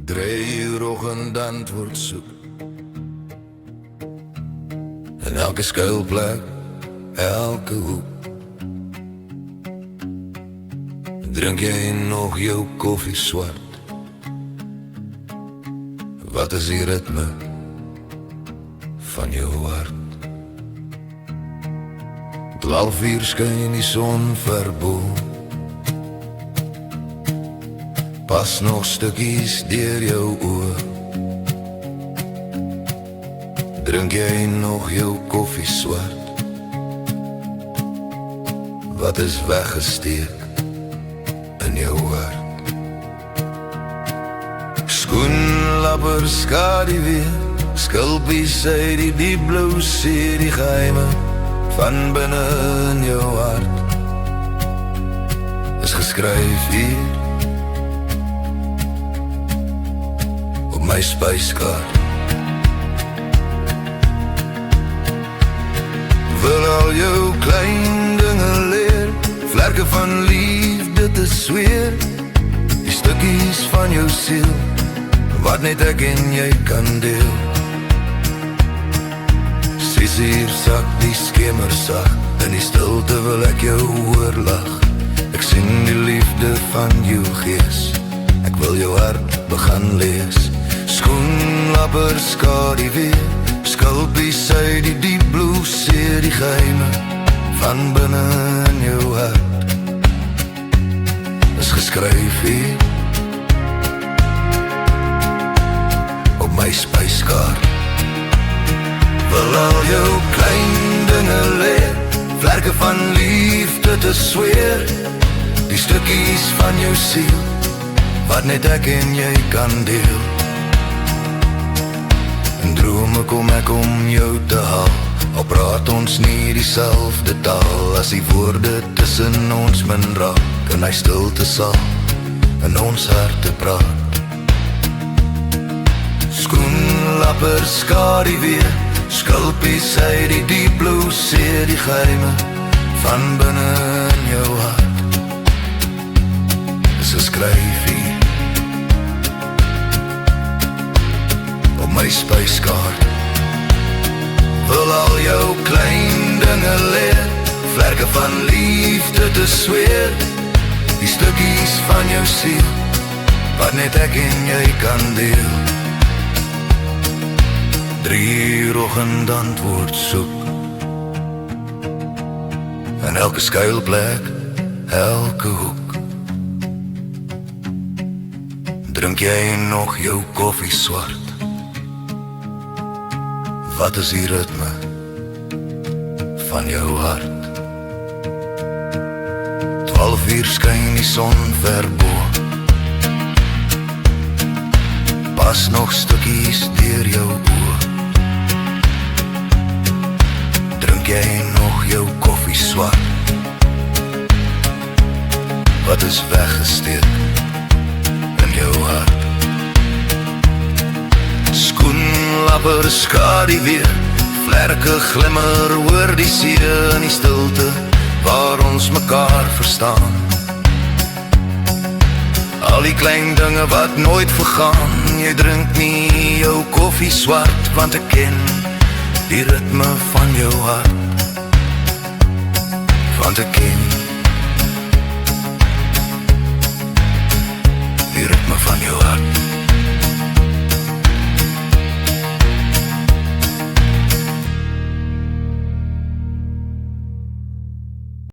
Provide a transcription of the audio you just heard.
3 uur antwoord soek in elke skuilplek, elke hoek. Drink jy nog jou koffie swart? Wat is die ritme van jou hart? 12 uur skyn die son verbo, pas nog stukkies deur jou oë. Drink jy nog jou koffie swart? Wat is weggesteek in jou hart? Skoenlappers skadu weer, skulpies uit die diep blou see, die geheime van binne in jou hart is geskryf hier op my spyskaart. Wil al jou klein dinge leer, vlerke van liefde te sweer, die stukkies van jou siel wat net ek en jy kan deel. 6 uur sak die skemer sag, in die stilte wil ek jou hoor lag. Ek sien die liefde van jou gees, ek wil jou hart begin lees. Skoenlappers skadu weer, skulpies uit die diep blue see, die geheime van binne in jou hart is geskryf hier op my spyskaart. Wil al jou klein dinge leer, vlerke van liefde te sweer, die stukkies van jou siel wat net ek en jy kan deel. In drome kom ek om jou te haal, al praat ons nie dieselfde taal, as die woorde tussen ons min raak, en hy stilte sal in ons harte praat. Skoenlappers skadu weer, skulpies uit die diep blue see, die geheime van binne in jou hart is geskryf hier op my spyskaart. Wil al jou klein dinge leer, vlerke van liefde te sweer, die stukkies van jou siel wat net ek en jy kan deel. 3 uur antwoord soek in elke skuilplek, elke hoek. Drink jy nog jou koffie swart? Wat is die ritme van jou hart? 12 uur skyn die son verbo, pas nog stukkies deur jou oë. Drink jy nog jou koffie swart? Wat is weggesteek in jou hart? Skoenlappers skadu weer, vlerke glimmer oor die see, in die stilte waar ons mekaar verstaan. Al die klein dinge wat nooit vergaan, jy drink nie jou koffie swart, want ek ken die ritme van jou hart, want ek ken